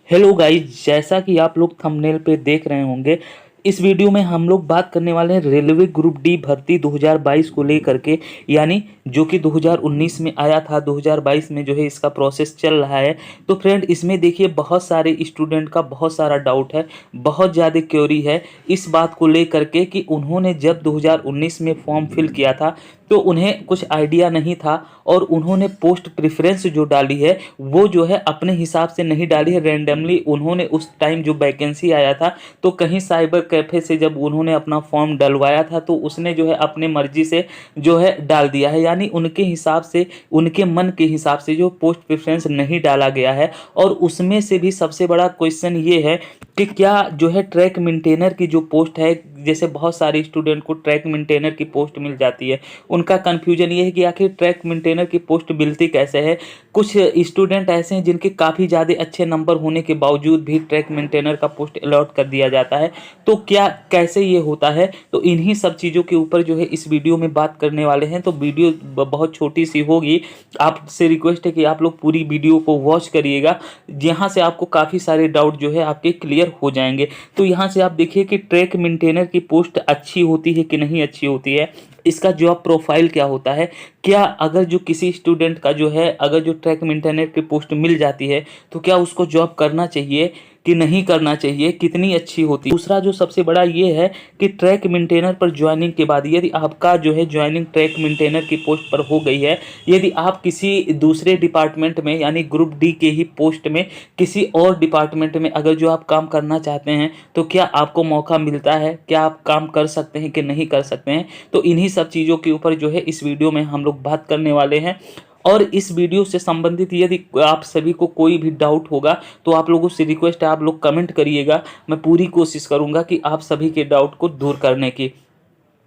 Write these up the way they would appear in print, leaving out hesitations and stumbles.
Hello guys, जैसा कि आप लोग थंबनेल पे देख रहे होंगे, इस वीडियो में हम लोग बात करने वाले हैं रेलवे ग्रुप डी भर्ती 2022 को लेकर के। यानी जो कि 2019 में आया था, 2022 में जो है इसका प्रोसेस चल रहा है। तो फ्रेंड, इसमें देखिए बहुत सारे स्टूडेंट का बहुत सारा डाउट है, बहुत ज़्यादा क्वेरी है इस बात को लेकर के कि उन्होंने जब 2019 में फॉर्म फिल किया था तो उन्हें कुछ आइडिया नहीं था और उन्होंने पोस्ट प्रेफरेंस जो डाली है वो जो है अपने हिसाब से नहीं डाली है, रैंडमली उन्होंने उस टाइम जो वैकेंसी आया था तो कहीं साइबर कैफे से जब उन्होंने अपना फॉर्म डलवाया था तो उसने जो है अपने मर्जी से जो है डाल दिया है। यानी उनके हिसाब से, उनके मन के हिसाब से जो पोस्ट प्रेफरेंस नहीं डाला गया है। और उसमें से भी सबसे बड़ा क्वेश्चन ये है कि क्या जो है ट्रैक मेंटेनर की जो पोस्ट है, जैसे बहुत सारे स्टूडेंट को ट्रैक मेंटेनर की पोस्ट मिल जाती है, उनका कन्फ्यूजन ये है कि आखिर ट्रैक मेंटेनर की पोस्ट मिलती कैसे है। कुछ स्टूडेंट ऐसे हैं जिनके काफ़ी ज़्यादा अच्छे नंबर होने के बावजूद भी ट्रैक मेंटेनर का पोस्ट अलॉट कर दिया जाता है। तो क्या कैसे ये होता है, तो इन्हीं सब चीज़ों के ऊपर जो है इस वीडियो में बात करने वाले हैं। तो वीडियो बहुत छोटी सी होगी, आपसे रिक्वेस्ट है कि आप लोग पूरी वीडियो को वॉच करिएगा, यहाँ से आपको काफ़ी सारे डाउट जो है आपके क्लियर हो जाएंगे। तो यहाँ से आप देखिए कि ट्रैक मेंटेनर की पोस्ट अच्छी होती है कि नहीं अच्छी होती है, इसका जॉब प्रोफाइल क्या होता है, क्या अगर जो किसी स्टूडेंट का जो है अगर जो ट्रैक मेंटेनर की पोस्ट मिल जाती है तो क्या उसको जॉब करना चाहिए कि नहीं करना चाहिए, कितनी अच्छी होती है। दूसरा जो सबसे बड़ा ये है कि ट्रैक मेंटेनर पर ज्वाइनिंग के बाद यदि आपका जो है ज्वाइनिंग ट्रैक मेंटेनर की पोस्ट पर हो गई है, यदि आप किसी दूसरे डिपार्टमेंट में यानी ग्रुप डी के ही पोस्ट में किसी और डिपार्टमेंट में अगर जो आप काम करना चाहते हैं तो क्या आपको मौका मिलता है, क्या आप काम कर सकते हैं कि नहीं कर सकते हैं। तो इन्हीं सब चीज़ों के ऊपर जो है इस वीडियो में हम लोग बात करने वाले हैं। और इस वीडियो से संबंधित यदि आप सभी को कोई भी डाउट होगा तो आप लोगों से रिक्वेस्ट है आप लोग कमेंट करिएगा, मैं पूरी कोशिश करूंगा कि आप सभी के डाउट को दूर करने की।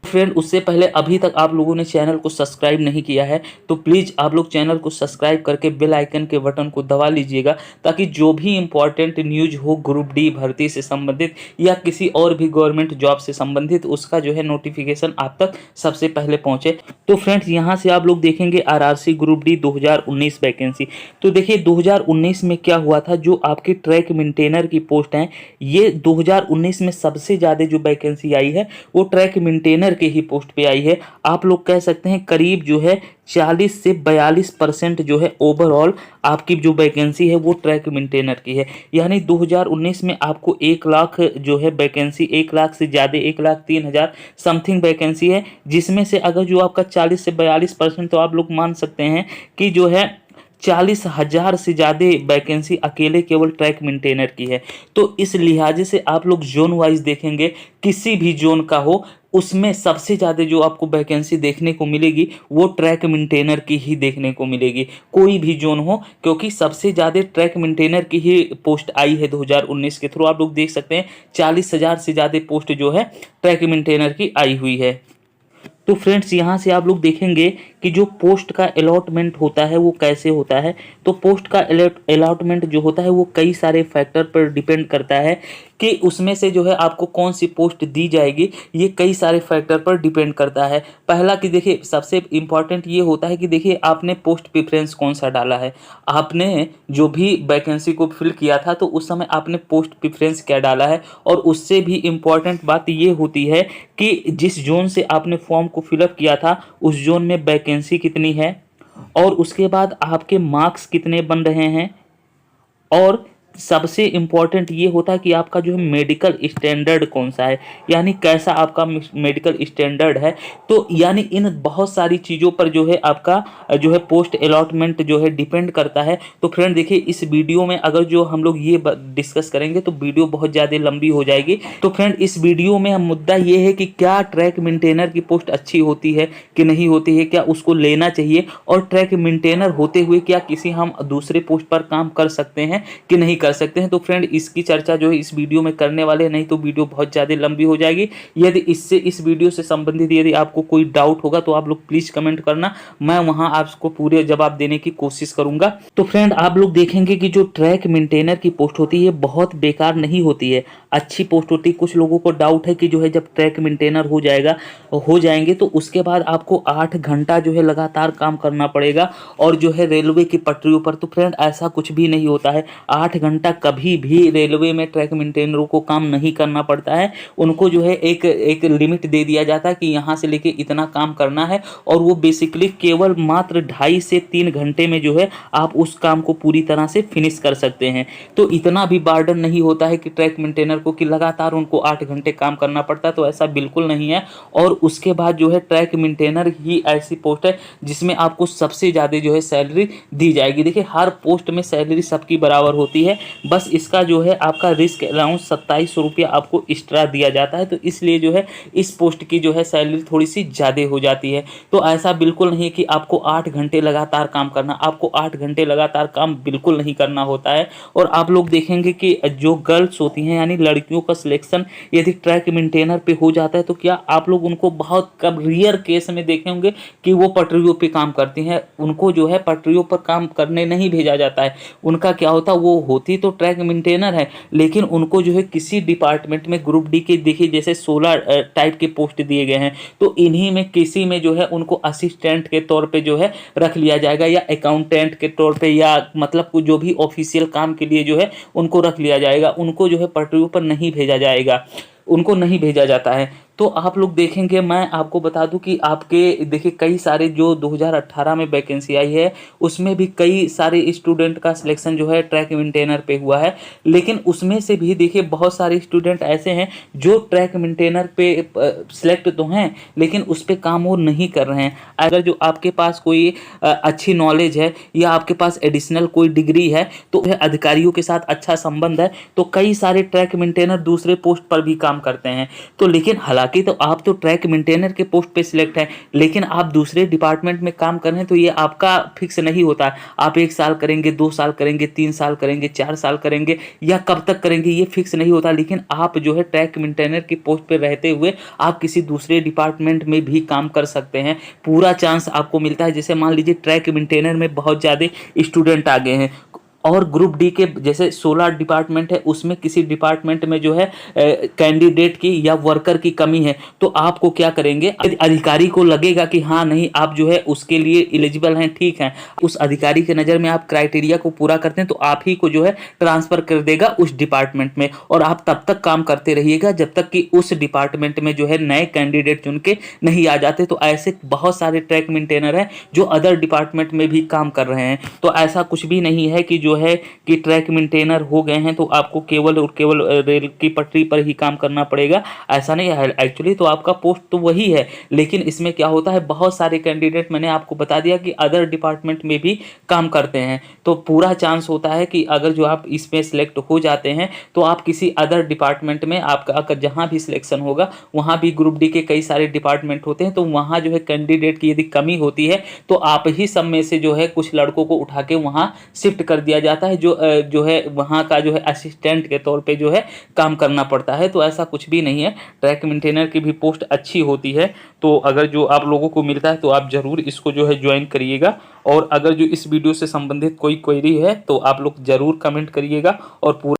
फ्रेंड, उससे पहले अभी तक आप लोगों ने चैनल को सब्सक्राइब नहीं किया है तो प्लीज़ आप लोग चैनल को सब्सक्राइब करके बेल आइकन के बटन को दबा लीजिएगा, ताकि जो भी इम्पोर्टेंट न्यूज हो ग्रुप डी भर्ती से संबंधित या किसी और भी गवर्नमेंट जॉब से संबंधित उसका जो है नोटिफिकेशन आप तक सबसे पहले पहुंचे। तो फ्रेंड्स, यहाँ से आप लोग देखेंगे आरआरसी ग्रुप डी 2019 वैकेंसी। तो देखिए 2019 में क्या हुआ था, जो आपकी ट्रैक मेंटेनर की पोस्ट हैं ये 2019 में सबसे ज़्यादा जो वैकेंसी आई है वो ट्रैक मेंटेनर के ही पोस्ट पे आई है। आप लोग कह सकते हैं करीब जो है 40 से 42% जो है ओवरऑल आपकी जो वैकेंसी है वो ट्रैक मेंटेनर की है। यानी 2019 में आपको 1 लाख जो है वैकेंसी, 1 लाख से ज़्यादा 1,03,000 समथिंग वैकेंसी है, जिसमें से अगर जो आपका 40 से 42% तो आप लोग मान सकते हैं कि जो है 40,000 से ज़्यादा वैकेंसी अकेले केवल ट्रैक मेंटेनर की है। तो इस लिहाजे से आप लोग जोन वाइज देखेंगे, किसी भी जोन का हो उसमें सबसे ज़्यादा जो आपको वैकेंसी देखने को मिलेगी वो ट्रैक मेंटेनर की ही देखने को मिलेगी, कोई भी जोन हो, क्योंकि सबसे ज़्यादा ट्रैक मेंटेनर की ही पोस्ट आई है 2019 के थ्रू। आप लोग देख सकते हैं 40,000 से ज़्यादा पोस्ट जो है ट्रैक मेंटेनर की आई हुई है। तो फ्रेंड्स, यहाँ से आप लोग देखेंगे कि जो पोस्ट का अलॉटमेंट होता है वो कैसे होता है। तो पोस्ट का अलॉटमेंट जो होता है वो कई सारे फैक्टर पर डिपेंड करता है कि उसमें से जो है आपको कौन सी पोस्ट दी जाएगी, ये कई सारे फैक्टर पर डिपेंड करता है। पहला कि देखिए सबसे इम्पॉर्टेंट ये होता है कि देखिए आपने पोस्ट प्रेफरेंस कौन सा डाला है, आपने जो भी वैकेंसी को फिल किया था तो उस समय आपने पोस्ट प्रेफरेंस क्या डाला है। और उससे भी इम्पॉर्टेंट बात ये होती है कि जिस जोन से आपने फॉर्म को फिलअप किया था उस जोन में वैकेंसी कितनी है, और उसके बाद आपके मार्क्स कितने बन रहे हैं। और सबसे इम्पॉर्टेंट ये होता है कि आपका जो है मेडिकल स्टैंडर्ड कौन सा है, यानी कैसा आपका मेडिकल स्टैंडर्ड है। तो यानी इन बहुत सारी चीज़ों पर जो है आपका जो है पोस्ट अलॉटमेंट जो है डिपेंड करता है। तो फ्रेंड देखिए, इस वीडियो में अगर जो हम लोग ये डिस्कस करेंगे तो वीडियो बहुत ज़्यादा लंबी हो जाएगी। तो फ्रेंड, इस वीडियो में हम मुद्दा ये है कि क्या ट्रैक मेंटेनर की पोस्ट अच्छी होती है कि नहीं होती है, क्या उसको लेना चाहिए, और ट्रैक मेंटेनर होते हुए क्या किसी हम दूसरे पोस्ट पर काम कर सकते हैं कि नहीं कर सकते हैं। तो फ्रेंड, इसकी चर्चा जो है इस वीडियो में करने वाले हैं, नहीं तो वीडियो बहुत ज़्यादा लंबी हो जाएगी। यदि इस वीडियो से संबंधित यदि आपको कोई डाउट होगा तो आप लोग प्लीज़ कमेंट करना, मैं वहां आपको पूरे जवाब देने की कोशिश करूंगा। तो फ्रेंड, आप लोग देखेंगे कि जो ट्रैक मेंटेनर की पोस्ट होती है बहुत बेकार नहीं होती है। अच्छी पोस्ट होती है। कुछ लोगों को डाउट है कि जो है जब ट्रैक मेंटेनर हो जाएंगे तो उसके बाद आपको 8 घंटा जो है लगातार काम करना पड़ेगा और जो है रेलवे की पटरियों पर। तो फ्रेंड ऐसा कुछ भी नहीं होता है। 8 घंटा कभी भी रेलवे में ट्रैक मेंटेनरों को काम नहीं करना पड़ता है। उनको जो है एक एक लिमिट दे दिया जाता है कि यहाँ से लेके इतना काम करना है, और वो बेसिकली केवल मात्र 2.5 से 3 घंटे में जो है आप उस काम को पूरी तरह से फिनिश कर सकते हैं। तो इतना भी बर्डन नहीं होता है कि ट्रैक मेंटेनर को कि लगातार उनको 8 घंटे काम करना पड़ता है, तो ऐसा बिल्कुल नहीं है। और उसके बाद जो है ट्रैक मेंटेनर ही ऐसी पोस्ट है जिसमें आपको सबसे ज़्यादा जो है सैलरी दी जाएगी। देखिए हर पोस्ट में सैलरी सबकी बराबर होती है, बस इसका जो है आपका रिस्क अलाउंस 2700 रुपया आपको एक्स्ट्रा दिया जाता है। तो इसलिए जो है इस पोस्ट की जो है सैलरी थोड़ी सी ज़्यादा हो जाती है। तो ऐसा बिल्कुल नहीं है कि आपको 8 घंटे लगातार काम करना, आपको 8 घंटे लगातार काम बिल्कुल नहीं करना होता है। और आप लोग देखेंगे कि जो गर्ल्स होती हैं यानी लड़कियों का सिलेक्शन यदि ट्रैक मेंटेनर पे हो जाता है तो क्या आप लोग उनको बहुत कम रेयर केस में देखे होंगे कि वो पटरियों पे काम करती हैं। उनको जो है पटरियों पर काम करने नहीं भेजा जाता है। उनका क्या होता है, वो होती तो ट्रैक मेंटेनर है लेकिन उनको जो है किसी डिपार्टमेंट में ग्रुप डी के देखिए जैसे 16 टाइप के पोस्ट दिए गए हैं, तो इन्हीं में किसी में जो है उनको असिस्टेंट के तौर पे जो है रख लिया जाएगा या अकाउंटेंट के तौर पे, या मतलब जो भी ऑफिशियल काम के लिए जो है उनको रख लिया जाएगा। उनको जो है पटरियों पर नहीं भेजा जाएगा, उनको नहीं भेजा जाता है। तो आप लोग देखेंगे, मैं आपको बता दूं कि आपके देखिए कई सारे जो 2018 में वैकेंसी आई है उसमें भी कई सारे स्टूडेंट का सिलेक्शन जो है ट्रैक मेंटेनर पे हुआ है। लेकिन उसमें से भी देखिए बहुत सारे स्टूडेंट ऐसे हैं जो ट्रैक मेंटेनर पे सिलेक्ट तो हैं लेकिन उस पे काम वो नहीं कर रहे हैं। अगर जो आपके पास कोई अच्छी नॉलेज है या आपके पास एडिशनल कोई डिग्री है तो अधिकारियों के साथ अच्छा संबंध है तो कई सारे ट्रैक मेंटेनर दूसरे पोस्ट पर भी काम करते हैं। तो लेकिन हालांकि तो आप तो ट्रैक मेंटेनर के पोस्ट पे सिलेक्ट हैं लेकिन आप दूसरे डिपार्टमेंट में काम कर रहे हैं तो ये आपका फिक्स नहीं होता है। आप 1 साल करेंगे, 2 साल करेंगे, 3 साल करेंगे, 4 साल करेंगे या कब तक करेंगे ये फिक्स नहीं होता। लेकिन आप जो है ट्रैक मेंटेनर की पोस्ट पे रहते हुए आप किसी दूसरे डिपार्टमेंट में भी काम कर सकते हैं। पूरा चांस आपको मिलता है। जैसे मान लीजिए ट्रैक मेंटेनर में बहुत ज़्यादा स्टूडेंट आ गए हैं और ग्रुप डी के जैसे 16 डिपार्टमेंट है उसमें किसी डिपार्टमेंट में जो है कैंडिडेट की या वर्कर की कमी है, तो आपको क्या करेंगे, अधिकारी को लगेगा कि हाँ नहीं आप जो है उसके लिए एलिजिबल हैं, ठीक है, उस अधिकारी के नज़र में आप क्राइटेरिया को पूरा करते हैं तो आप ही को जो है ट्रांसफर कर देगा उस डिपार्टमेंट में। और आप तब तक काम करते रहिएगा जब तक कि उस डिपार्टमेंट में जो है नए कैंडिडेट चुन के नहीं आ जाते। तो ऐसे बहुत सारे ट्रैक मेंटेनर हैं जो अदर डिपार्टमेंट में भी काम कर रहे हैं। तो ऐसा कुछ भी नहीं है कि जो है कि ट्रैक मेंटेनर हो गए हैं तो आपको केवल और केवल रेल की पटरी पर ही काम करना पड़ेगा, ऐसा नहीं है। एक्चुअली तो आपका पोस्ट तो वही है लेकिन इसमें क्या होता है बहुत सारे कैंडिडेट मैंने आपको बता दिया कि अदर डिपार्टमेंट में भी काम करते हैं। तो पूरा चांस होता है कि अगर जो आप इसमें सिलेक्ट हो जाते हैं तो आप किसी अदर डिपार्टमेंट में आपका जहां भी सिलेक्शन होगा वहां भी ग्रुप डी के कई सारे डिपार्टमेंट होते हैं तो वहां जो है कैंडिडेट की यदि कमी होती है तो आप ही सब में से जो है कुछ लड़कों को उठा के वहां शिफ्ट कर दिया जाता है जो है वहाँ का जो है असिस्टेंट के तौर पे जो है काम करना पड़ता है। तो ऐसा कुछ भी नहीं है। ट्रैक मेंटेनर की भी पोस्ट अच्छी होती है। तो अगर जो आप लोगों को मिलता है तो आप ज़रूर इसको जो है ज्वाइन करिएगा। और अगर जो इस वीडियो से संबंधित कोई क्वेरी है तो आप लोग ज़रूर कमेंट करिएगा और पूरा